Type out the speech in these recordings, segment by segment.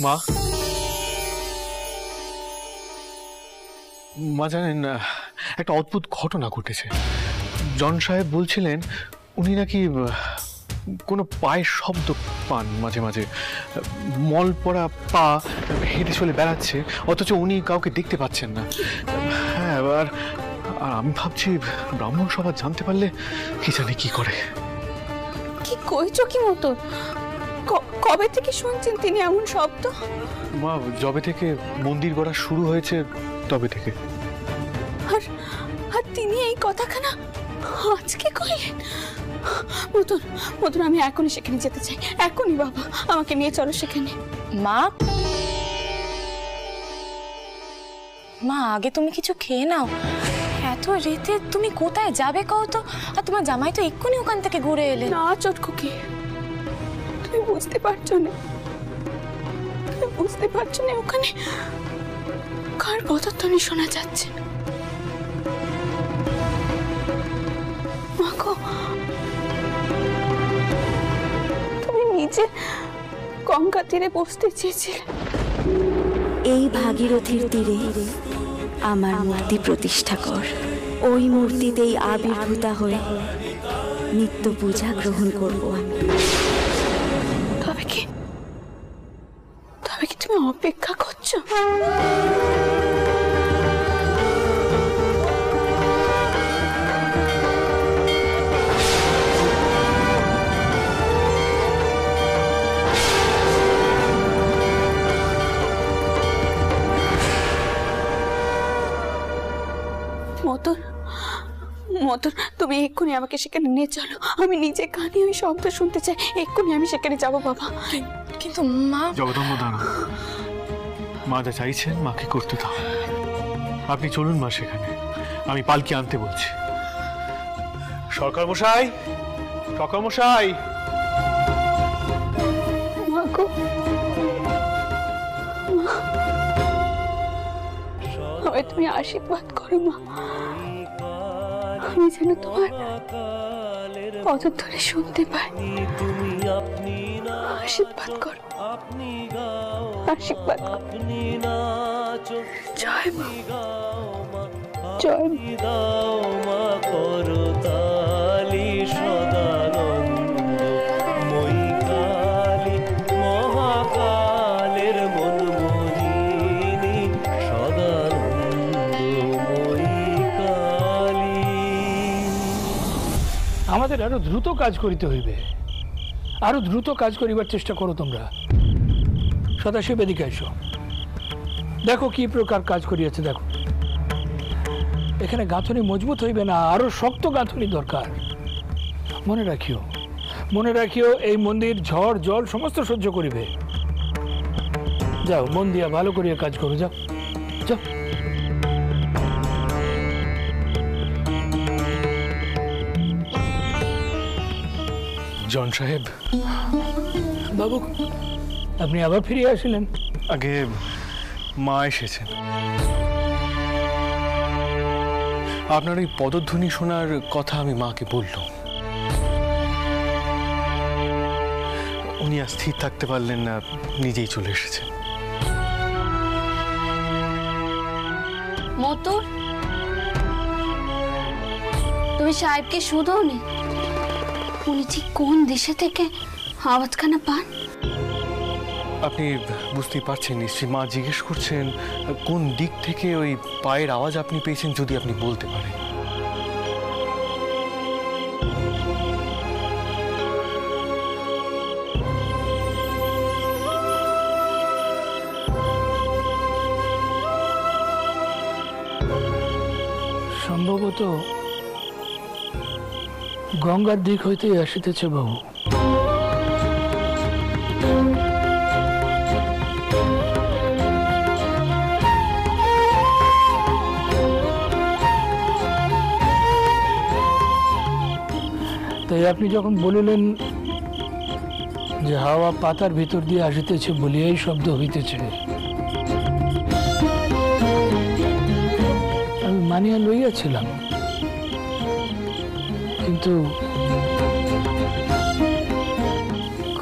মা, মা জানেন একটা অদ্ভুত ঘটনা ঘটেছে। জন সাহেব বলছিলেন উনি নাকি কোনো পায়ের শব্দ পান মাঝে মাঝে, মল পড়া পা হেঁটে চলে বেড়াচ্ছে, অথচ উনি কাউকে দেখতে পাচ্ছেন না। হ্যাঁ, আর আমি ভাবছি ব্রাহ্মণ সভা জানতে পারলে কি জানি কি করে। কি কইছো কি মতো? কবে থেকে শুনছেন তিনি এমন শব্দ? মা, যবে থেকে মন্দির গড়া শুরু হয়েছে তবে থেকে। আর তিনি এই কথাখানা আজকে কইলেন? মতন মতন আমি এখনই সেখানে যেতে চাই, এখনই। বাবা, আমাকে নিয়ে চলো সেখানে। মা, মা আগে তুমি কিছু খেয়ে নাও। এত রেতে তুমি কোথায় যাবে কও তো? আর তোমার জামাই তো এক্ষুনি ওখান থেকে ঘুরে এলে। না চটকুকি, তুমি বুঝতে পারছো না, তুমি বুঝতে পারছো না ওখানে কার পদধ্বনি শোনা যাচ্ছে। মাগো, তুমি নিজে গঙ্গা তীরে বসতে চেয়েছিলে। এই ভাগীরথীর তীরে আমার মূর্তি প্রতিষ্ঠা কর। ওই মূর্তিতেই আবির্ভূতা হয়ে নিত্য পূজা গ্রহণ করব আমি। তবে কি তুমি অপেক্ষা করছো? মতন তুমি এক্ষুনি আমাকে সেখানে নিয়ে চলো। আমি নিজে কানে ওই শব্দ শুনতে চাই। এক্ষুনি আমি সেখানে যাবো বাবা। কিন্তু মা, জগদম্ব দাঁড়ান, মা যা চাইছেন মাকে করতে দাও। আপনি চলুন মা সেখানে, আমি পালকি আনতে বলছি। সরকার মশাই, সরকার মশাই। মাগো, মা, তুমি আশীর্বাদ করো মা। আমি যেন তোমার পদধ্বনি শুনতে পাই। আশীর্বাদ করো, আশীর্বাদ করো। জয় মা, জয় মা। আমাদের আরো দ্রুত কাজ করিতে হইবে, আরো দ্রুত কাজ করিবার চেষ্টা করো তোমরা। সদাশিব, এদিকে এসো, দেখো কি প্রকার কাজ করিয়াছে। দেখো, এখানে গাঁথনি মজবুত হইবে না, আরো শক্ত গাঁথনি দরকার। মনে রাখিও এই মন্দির ঝড় জল সমস্ত সহ্য করিবে। যাও, মন দিয়া ভালো করিয়া কাজ করো, যাও যাও। জন সাহেব। বাবু, আপনি আবার ফিরে আসলেন? আগে মা এসেছেন, আপনার এই পদধ্বনি শোনার কথা আমি মাকে বললাম। উনি আর স্থির থাকতে পারলেন না, নিজেই চলে এসেছেন। মতুর, তুমি সাহেবকে শুধোনি? উনি ঠিক কোন দেশে থেকে আওয়াজখানা পান? আপনি বুঝতেই পারছেন নিশ্চয়ই। মা জিজ্ঞেস করছেন কোন দিক থেকে ওই পায়ের আওয়াজ আপনি পেয়েছেন, যদি আপনি বলতে পারেন। সম্ভবত গঙ্গার দিক হইতেই আসিতেছে বাবু। তাই আপনি যখন বলিলেন যে হাওয়া পাতার ভিতর দিয়ে আসিতেছে বলিয়াই শব্দ হইতেছে, আমি মানিয়া লইয়াছিলাম, কিন্তু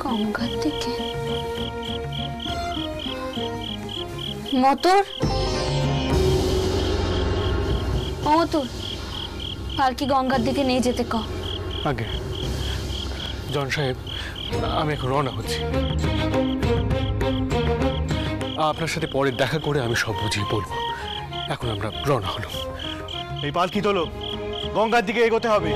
গঙ্গার দিকে মতর মতর পালকি গঙ্গার দিকে নিয়ে যেতে কও। আগে জন সাহেব, আমি এখন রওনা হচ্ছি। আপনার সাথে পরে দেখা করে আমি সব বুঝিয়ে বলবো। এখন আমরা রওনা হলো। এই পালকি তোলো, গঙ্গার দিকে এগোতে হবে।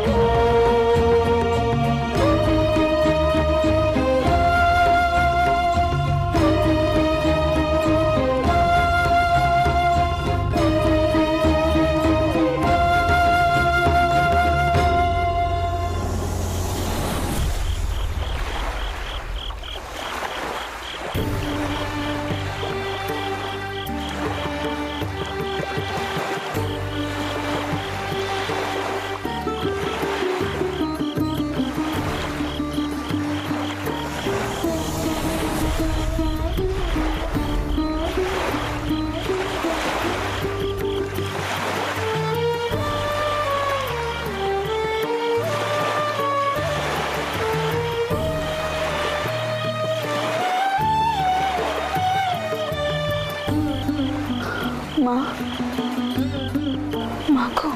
মা, মাগো,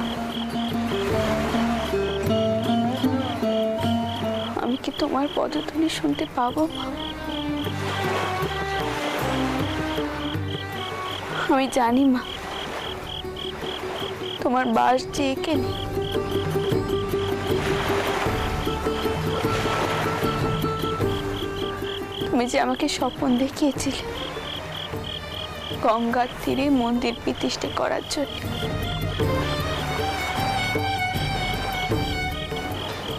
আমি কি তোমার পদধ্বনি শুনতে পাবো মা? আমি জানি মা, তোমার বাস যে এখানে। তুমি যে আমাকে স্বপ্ন দেখিয়েছিলে গঙ্গার তীরে মন্দির প্রতিষ্ঠা করার জন্য,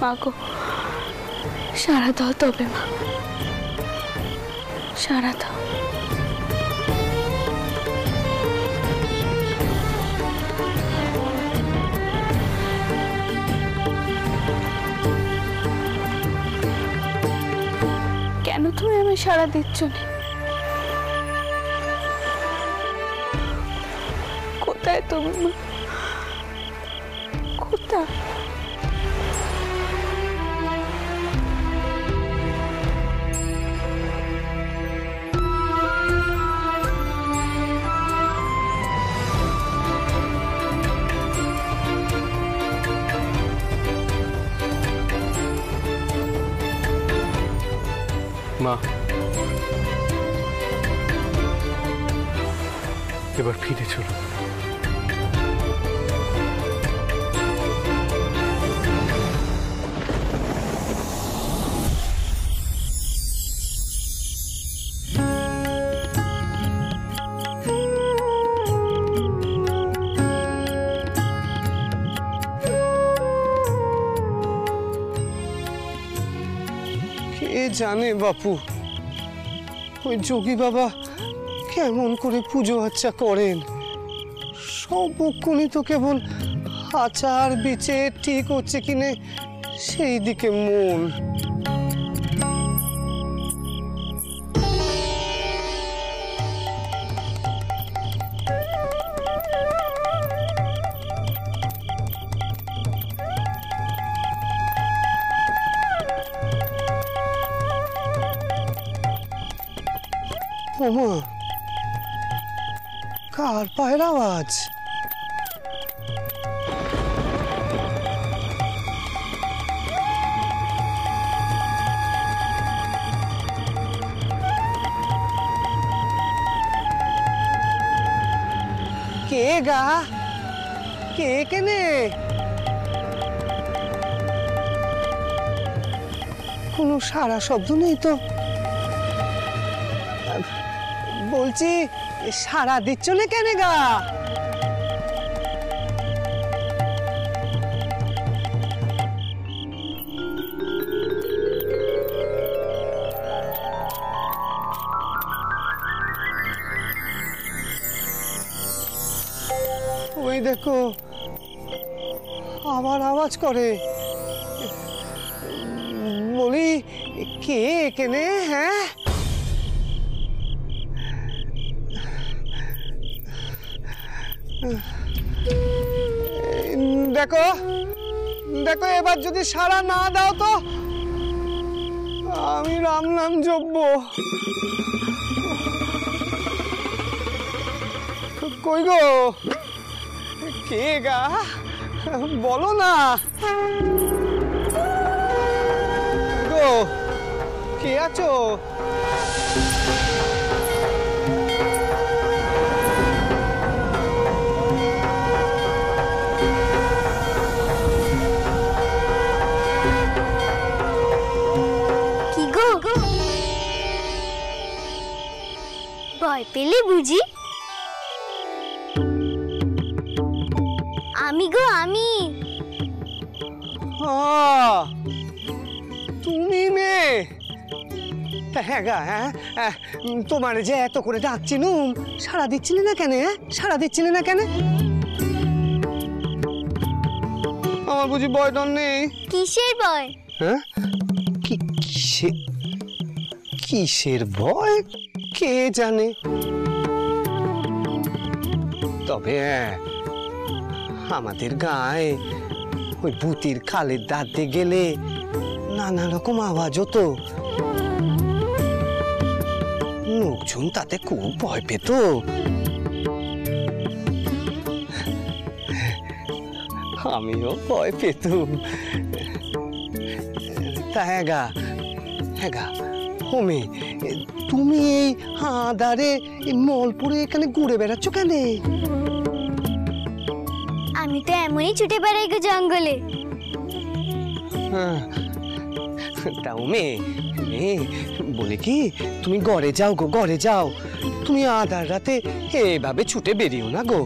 মাগো সারা দাও তবে মা, সারা দাও। কেন তুমি আমি সারা দিচ্ছ না? কোথায় তুমি মা, কোথায়? মা, এবার ফিরে চলো। কে জানে বাপু, ওই যোগী বাবা কেমন করে পুজো আচ্চা করেন। সবক্ষণই তো কেবল আচার বিচার ঠিক হচ্ছে কিনে সেই দিকে মন। ওমা, কার পায়ের আওয়াজ? কে গা, কে কেনে? কোনো সারা শব্দ নেই তো। বলছি সারা দিচ্ছ না কেন গা? ওই দেখো আবার আওয়াজ করে। বলি কে এখানে? হ্যাঁ, দেখো দেখো, এবার যদি সাড়া না দাও তো আমি রাম নাম জপবো। কই গো, কে গা, বলো না গো, কে আছো? কি গো, ভয় পেলে বুঝি? আমি গো, আমি। তুমি মেয়ে? হ্যাঁ গা, হ্যাঁ, তোমার যে এত করে ডাকছিলুম, সাড়া দিচ্ছিলে না কেন? সাড়া দিচ্ছিলে না কেন? আমার বুঝি ভয় ডর নেই? কিসের ভয়? হ্যাঁ, কিসের ভয় কে জানে, তবে আমাদের গায়ে ওই ভূতির খালের দাঁতে গেলে নানা রকম আওয়াজ হতো, লোকজন তাতে খুব ভয় পেত। আমিও ভয় পেতুম। তা হ্যাঁ গা, হোমে তুমি এই আধারে মলপুরে এখানে ঘুরে বেড়াচ্ছ কেন? আমি তো এমনই ছুটে বেড়াই গো জঙ্গলে। তা ওমে, বলে কি তুমি ঘরে যাও গো, ঘরে যাও। তুমি আধার রাতে এভাবে ছুটে বেরিও না গো,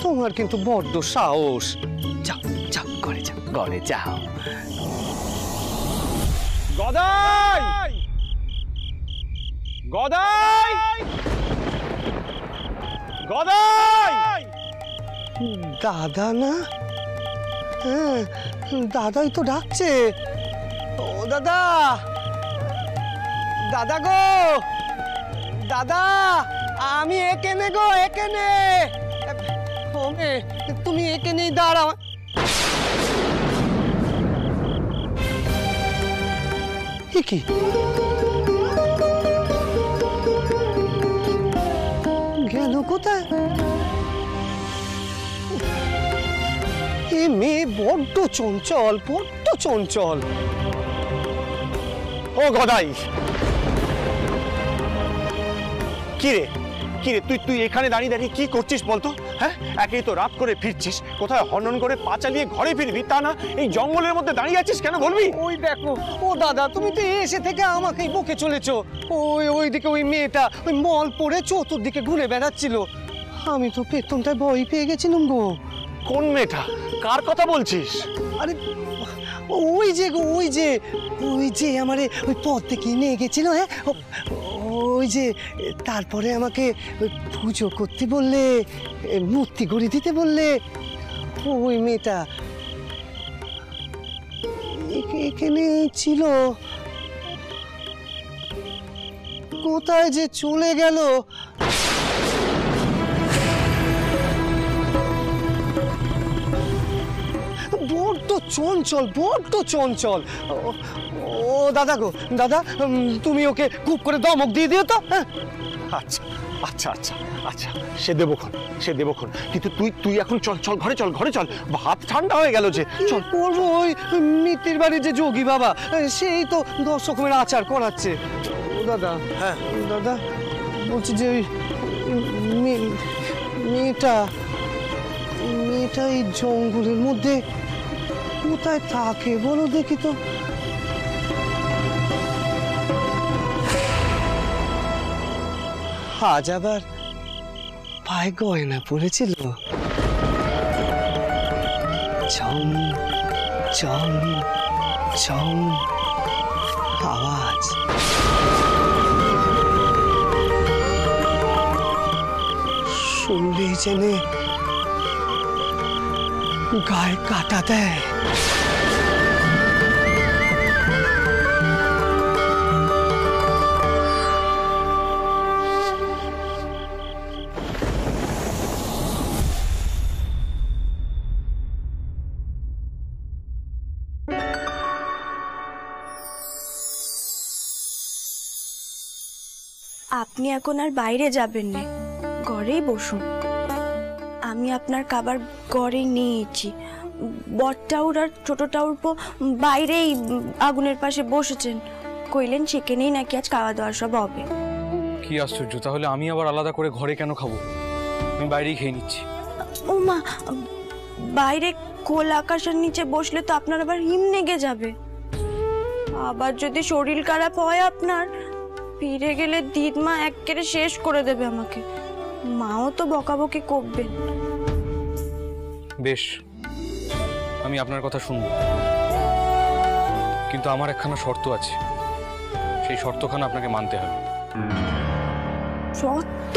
তোমার কিন্তু বড্ড সাহস। যাও যাও, ঘরে যাও, ঘরে যাও। গদাই, গদাই, গদাই। দাদা না? হ্যাঁ, দাদাই তো ডাকছে। ও দাদা, দাদা গো, দাদা, আমি এখানে গো, এখানে। ওমে, তুমি এখানেই দাঁড়াও। কি গেল কোথায়? এ মেয়ে বড্ড চঞ্চল, বড্ড চঞ্চল। ও গদাই, কিরে কিরে, তুই এখানে দাঁড়িয়ে দাঁড়িয়ে কি করছিস বলতো? হ্যাঁ, একেই তো রাত করে ফিরছিস, কোথায় হনন করে পা চালিয়ে ঘরে ফিরবি, তা না এই জঙ্গলের মধ্যে দাঁড়িয়ে আছিস কেন বলবি? ওই দেখো, ও দাদা, তুমি তো এসে থেকে আমাকেই বকে চলেছো। ওইদিকে ওই মেয়েটা ওই মল পরে চতুর্দিকে ঘুরে বেড়াচ্ছিল, আমি তো পেতনটায় ভয় পেয়ে গেছিলাম গো। কোন মেয়েটা, কার কথা বলছিস? আরে ওই যে গো, ওই যে আমারে ওই পথ থেকে নিয়ে গেছিল। হ্যাঁ, ওই যে তারপরে আমাকে ওই পুজো করতে বললে, মূর্তি গড়ে দিতে বললে, ওই মেয়েটা এখানে ছিল। কোথায় যে চলে গেল? বড্ড চঞ্চল, বড্ড চঞ্চল। ও দাদা গো, দাদা, তুমি ওকে খুব করে ধমক দিয়ে দিও তো। হ্যাঁ, আচ্ছা আচ্ছা আচ্ছা আচ্ছা, সে দেবক্ষণ, কিন্তু তুই এখন চল ঘরে চল, ঘরে চল, ভাত ঠান্ডা হয়ে গেল যে। চল করবো, ওই মিত্তির বাড়ির যে যোগী বাবা, সেই তো 10 রকমের আচার করাচ্ছে। ও দাদা, হ্যাঁ দাদা, বলছি যে ওই মেয়েটা এই জঙ্গলের মধ্যে কোথায় থাকে বলো দেখি তো। আজ আবার পায়ে গয়না পড়েছিল। ছম ছম ছম আওয়াজ। শুনলেই জেনে গায়ে কাটা দেয়। আপনি এখন আর বাইরে যাবেন না, ঘরেই বসুন। আমি আপনার খাবার ঘরে নিয়েছি। বড় ঠাউর আর ছোট ঠাউর বাইরেই আগুনের পাশে বসেছেন, কইলেন সেখানেই নাকি আজ খাওয়া দাওয়া সব হবে। কি আশ্চর্য, তাহলে আমি আবার আলাদা করে ঘরে কেন খাবো? আমি বাইরেই খেয়ে নিচ্ছি। ও মা, বাইরে খোলা আকাশের নিচে বসলে তো আপনার আবার হিম লেগে যাবে। আবার যদি শরীর খারাপ হয় আপনার, ফিরে গেলে দিদমা একেবারে শেষ করে দেবে আমাকে। মাও তো বকাবকি করবে। বেশ, আমি আপনার কথা শুনবো, কিন্তু আমার একখানা শর্ত আছে, সেই শর্তখানা আপনাকে মানতে হবে। শর্ত?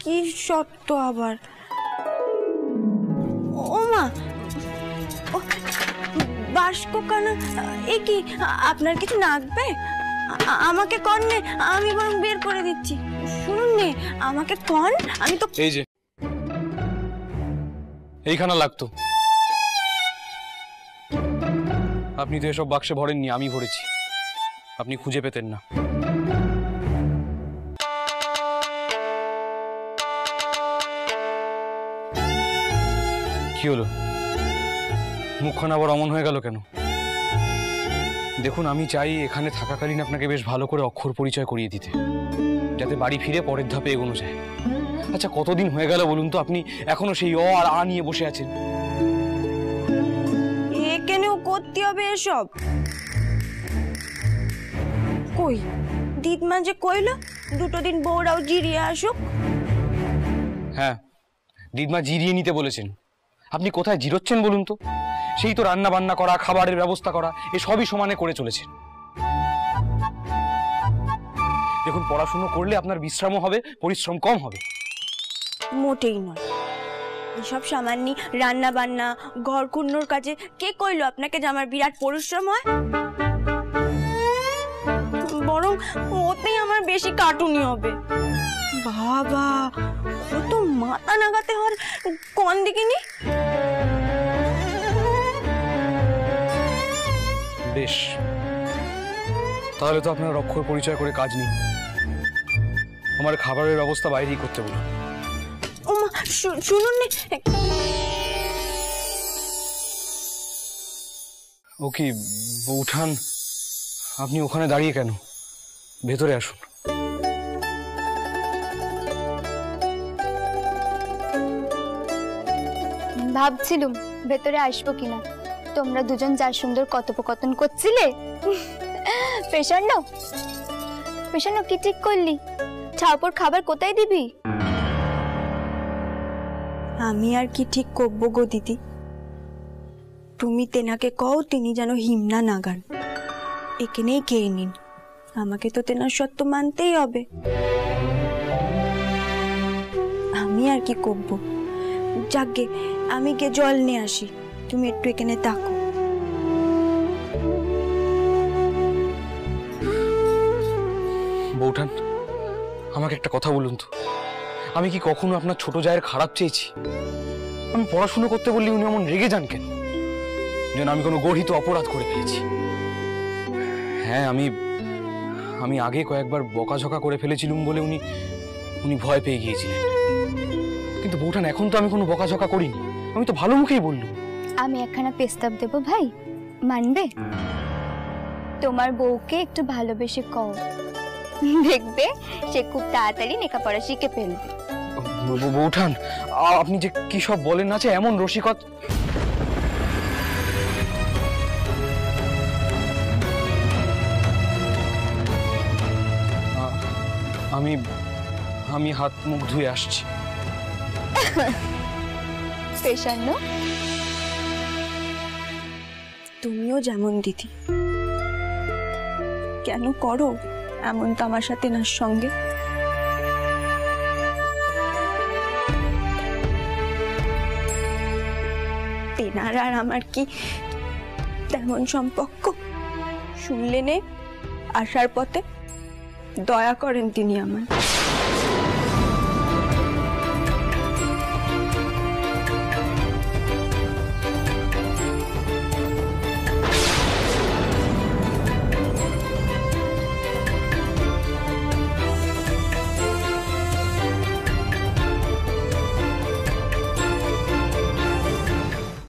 কি শর্ত আবার? ও মা, বাস্ক কানা, এ কি আপনার কিছু লাগবে? আমাকে কন নে, আমি বরং বের করে দিচ্ছি। শুনুন নে, আমাকে কন, আমি তো এই যে এইখানা লাগতো। আপনি তো এসব বাক্সে ভরেননি, আমি ভরেছি, আপনি খুঁজে পেতেন না। কি হলো, মুখখানা আবার অমন হয়ে গেল কেন? দেখুন, আমি চাই এখানে থাকাকালীন আপনাকে বেশ ভালো করে অক্ষর পরিচয় করিয়ে দিতে, যাতে বাড়ি ফিরে পরের ধাপে এগোনো যায়। আচ্ছা, কতদিন হয়ে গেল বলুন তো, আপনি এখনো সেই অ আর আ নিয়ে বসে আছেন? এখানেও করতে হবে এসব? কই, দিদমা যে কইল দুটো দিন বউরাও জিরিয়ে আসুক। হ্যাঁ, দিদমা জিরিয়ে নিতে বলেছেন। আপনি কোথায় জিরোচ্ছেন বলুন তো? সেই তো রান্না বান্না করা, খাবারের ব্যবস্থা করা, এসবই সমানে করে চলেছেন। দেখুন, পড়াশুনো করলে আপনার বিশ্রামও হবে, পরিশ্রম কম হবে। মোটেই নয়, এসব সামান্য রান্না বান্না, ঘর কুন্নোর কাজে কে কইলো আপনাকে যে আমার বিরাট পরিশ্রম হয়? বরং ওতেই আমার বেশি কাটুনি হবে। বাবা, কত মাথা নাগাতে হওয়ার কোন দিকে নি? বেশ, তাহলে তো আপনার অক্ষর পরিচয় করে কাজ নেই। আমার খাবারের ব্যবস্থা বাইরেই করতে বলুন। ও মা, শুনুন নে। ও কি বৌঠান, আপনি ওখানে দাঁড়িয়ে কেন? ভেতরে আসুন। ভাবছিলুম ভেতরে আসবো কিনা, তোমরা দুজন যার সুন্দর কথোপকথন করছিলে। পেশান্ন পেশান্ন, কি ঠিক করলি? ছাউপর খাবার কোথায় দিবি? আমি আর কি ঠিক করবো গো দিদি, তুমি তেনাকে কও তিনি যেন হিমনা নাগান, এখানেই খেয়ে নিন। আমাকে তো তেনার সত্য মানতেই হবে। আমি আর কি করবো? যাকে আমি গিয়ে জল নিয়ে আসি, তুমি একটু এখানে থাকো। বৌঠান, আমাকে একটা কথা বলুন তো, আমি কি কখনো আপনার ছোট জায়ের খারাপ চেয়েছি? আমি পড়াশুনো করতে বললে উনি এমন রেগে যান কেন? যেন আমি কোনো গর্হিত অপরাধ করে ফেলেছি। হ্যাঁ, আমি আগে কয়েকবার বকাঝকা করে ফেলেছিলাম বলে উনি ভয় পেয়ে গিয়েছিলেন, কিন্তু বৌঠান এখন তো আমি কোনো বকাঝকা করিনি, আমি তো ভালো মুখেই বললাম। আমি একখানা প্রস্তাব দেব ভাই, মানবে? তোমার বউকে একটু ভালোবেসে কও, দেখবে সে খুব তাড়াতাড়ি লেখাপড়া শিখে ফেলবে। বৌঠান, আপনি যে কি সব বলেন না, এমন রসিকত। আমি হাত মুখ ধুয়ে আসছি। পেশান্ন, তুমিও যেমন দিদি, কেন করো এমন তামাশা তেনার সঙ্গে? তেনার আর আমার কি তেমন সম্পর্ক? শুনলেন, আসার পথে দয়া করেন তিনি আমার।